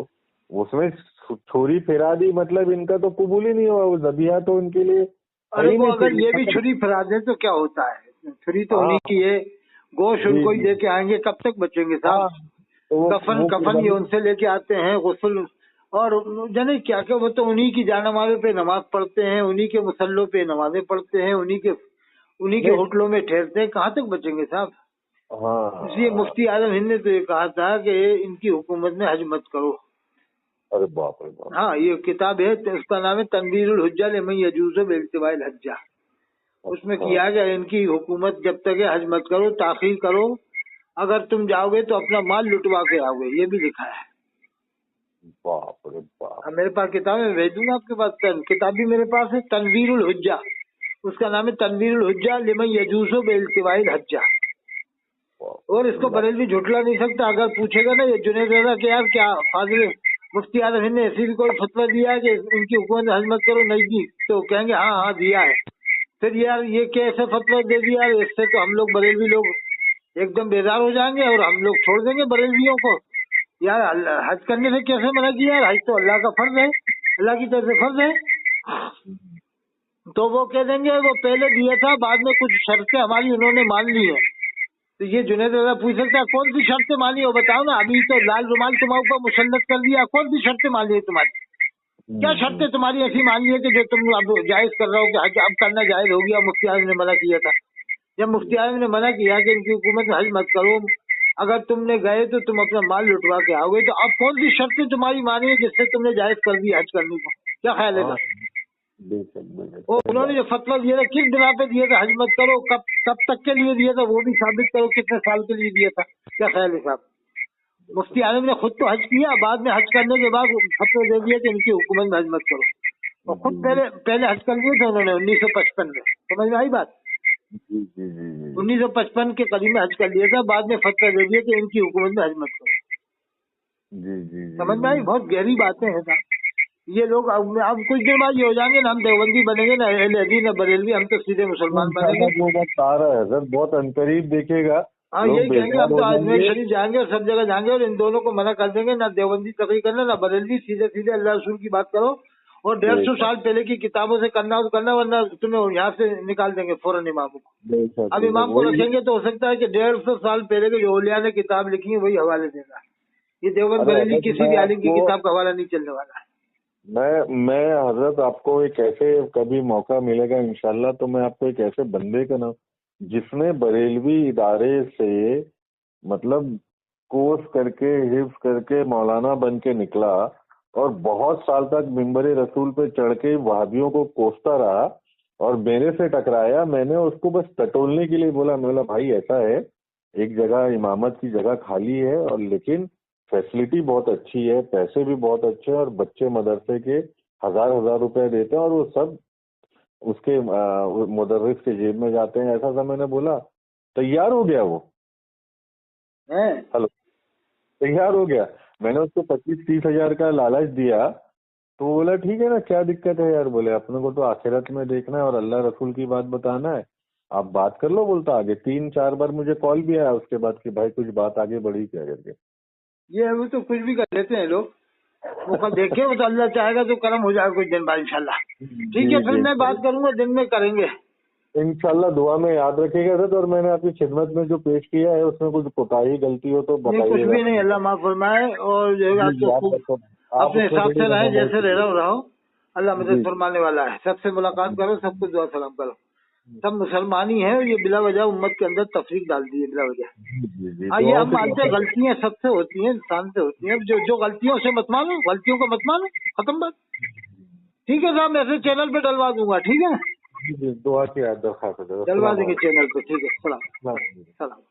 اس میں چھری پھیرا دی مطلب ان کا تو قبول ہی نہیں ہوا، وہ ذبیحہ تو ان کے لیے. ارے وہ اگر یہ بھی چھری پھیرا دیں تو کیا ہوتا ہے؟ چھری تو انہیں کی ہے، گوشت ان کو ہی دے کے آئیں گے، کب تک بچیں گے صاحب؟ کفن یہ ان سے لے کے آتے ہیں، غسل اور جانے کیا کہ وہ تو انہی کی جانمازوں پہ نماز پڑھتے ہیں، انہی کے مسلوں پہ نمازیں پڑھتے ہیں، انہی کے ہوٹلوں میں ٹھہرتے ہیں، کہاں تک بچیں گے صاحب؟ اس لیے مفتی اعظم ہند نے تو یہ کہا تھا کہ ان کی حکومت میں حج مت کرو. ارے باپ رے باپ. ہاں یہ کتاب ہے، اس کا نام ہے تنویر الحجہ لمن یجوز بالاتباع الحجہ. اس میں کیا گیا ان کی حکومت جب تک ہے حج مت کرو، تاخیر کرو، اگر تم جاؤ گے تو اپنا مال لٹوا کے آؤ گے. یہ بھی لکھا ہے. باپ رے باپ. میرے پاس کتاب ہے، بھیج دوں گا آپ کے پاس. کتاب بھی میرے پاس ہے، تنویر الحجہ، اس کا نام ہے تنویر الحجہ لمن یجوز بالاتباع الحجہ. اور اس کو بریلوی جھٹلا نہیں سکتا. اگر پوچھے گا نا یہ جنید رضا کہ یار کیا فاضل مفتی اعظم ہند نے ایسی بھی کوئی فتویٰ دیا کہ ان کی حکومت حج مت کرو؟ نہیں دی. تو کہیں گے ہاں دیا ہے. پھر یار یہ کیسے فتویٰ دے دیا؟ اس سے تو ہم لوگ بریلوی لوگ ایک دم بیدار ہو جائیں گے اور ہم لوگ چھوڑ دیں گے بریلویوں کو. یار حج کرنے سے کیسے منع کیا؟ حج تو اللہ کا فرض ہے، اللہ کی طرف سے فرض ہے. تو وہ کہہ دیں گے وہ پہلے دیا تھا، بعد میں کچھ شرطیں ہماری انہوں نے مان لی ہیں. تو یہ جنید رضا پوچھ سکتا ہے کون سی شرطیں مانی ہو؟ بتاؤ نا. ابھی تو لال رومال تمہارے اوپر مسلط کر دیا، کون سی شرطیں مان لی ہے تمہاری؟ کیا شرطیں تمہاری ایسی مان لی ہے کہ جو تم اب جائز کر رہے ہو کہ حج اب کرنا جائز ہو گیا؟ مفتی اعظم نے منع کیا تھا. جب مفتی اعظم نے منع کیا کہ ان کی حکومت میں حج مت کرو، اگر تم نے گئے تو تم اپنا مال لٹوا کے آؤ گے، تو اب کون سی شرطیں تمہاری مانی ہے جس سے تم نے جائز کر دی حج کرنے کو؟ کیا خیال ہے؟ انہوں نے جو فتویٰ دیا تھا کس بنا پہ دیا تھا حج مت کرو؟ کب تک کے لیے دیا تھا وہ بھی ثابت کرو، کتنے سال کے لیے دیا تھا؟ کیا خیال ہے صاحب؟ مفتی اعظم نے خود تو حج کیا، بعد میں حج کرنے کے بعد فتویٰ دے دیا کہ ان کی حکومت میں حج مت کرو. اور خود پہلے حج کر لیے تھے انہوں نے 1955 میں. سمجھ میں آئی بات؟ 1955 کے قریب میں حج کر لیا تھا، بعد میں فتویٰ دے دیا کہ ان کی حکومت میں حج مت کرو. سمجھ میں آئی؟ بہت گہری باتیں ہیں صاحب. یہ لوگ اب کچھ دن بعد یہ ہو جائیں گے نا ہم دیوبندی بنیں گے، نہ اہل حدیث نہ بریلوی، ہم تو سیدھے مسلمان بنیں گے. وہ بات آ رہا ہے سر، بہت عنقریب دیکھے گا. ہاں یہی کہیں گے، ہم تو اجمیر شریف جائیں گے اور سب جگہ جائیں گے اور ان دونوں کو منع کر دیں گے، نہ دیوبندی تقریر کرنا نہ بریلوی، سیدھے اللہ رسول کی بات کرو और 150 साल पहले की किताबों से करना हो तो करना, वरना तुम्हें यहाँ से निकाल देंगे फौरन इमामों को। अब इमाम को रखेंगे तो हो सकता है कि 150 साल पहले के जो औलिया ने किताब लिखी है वही हवाले देगा। ये देवबंद बरेली किसी भी आलिम की किताब का हवाला नहीं चलने वाला है। मैं हजरत आपको एक ऐसे कभी मौका मिलेगा इंशाल्लाह तो मैं आपको एक ऐसे बंदे का नाम जिसने बरेलवी इदारे से मतलब कोर्स करके हिफ्ज करके मौलाना बन के निकला और बहुत साल तक मिंबर रसूल पे चढ़ के वहाबियों को कोसता रहा और मेरे से टकराया। मैंने उसको बस टटोलने के लिए बोला, मैं बोला भाई ऐसा है, एक जगह इमामत की जगह खाली है और लेकिन फैसिलिटी बहुत अच्छी है, पैसे भी बहुत अच्छे हैं और बच्चे मदरसे के हजार रुपए देते हैं और वो सब उसके मुदर्रिस के जेब में जाते हैं। ऐसा सा मैंने बोला। तैयार हो गया वो, हेलो, तैयार हो गया। मैंने उसको 25-30 हजार का लालच दिया तो वो बोला ठीक है ना, क्या दिक्कत है यार। बोले अपने को तो आखिरत में देखना है और अल्लाह रसूल की बात बताना है, आप बात कर लो। बोलता आगे 3-4 बार मुझे कॉल भी आया उसके बाद कि भाई कुछ बात आगे बढ़ी क्या करके। ये अभी तो कुछ भी कर लेते हैं लोग, वो कल देखे वो तो अल्लाह चाहेगा तो कर्म हो जाएगा कुछ दिन बाद इंशाल्लाह। ठीक है, फिर मैं बात करूंगा, दिन में करेंगे इंशाल्लाह। दुआ में याद रखिएगा सर। और मैंने आपकी खिदमत में जो पेश किया है उसमें कुछ कोताही गलती हो तो बताइएगा। कुछ भी नहीं, अल्लाह माफ फरमाए और जो है आपको अपने हिसाब से रहे, जैसे रहो। अल्लाह मदद फरमाने वाला है। सबसे मुलाकात करो, सबको दुआ सलाम करो। सब मुसलमान ही है, ये बिला वजह उम्मत के अंदर तफरीक डाल दी है बिला वजह। हाँ, ये हम मानते हैं गलतियां सबसे होती हैं, इंसान से होती हैं। जो गलतियों से मत मानो, गलतियों को मत मानो, खत्म बात। ठीक है साहब, मैं ऐसे चैनल पे डलवा दूंगा। ठीक है, दुआ की दरख्वास्त डलवा देंगे चैनल पे। ठीक है, सलाम।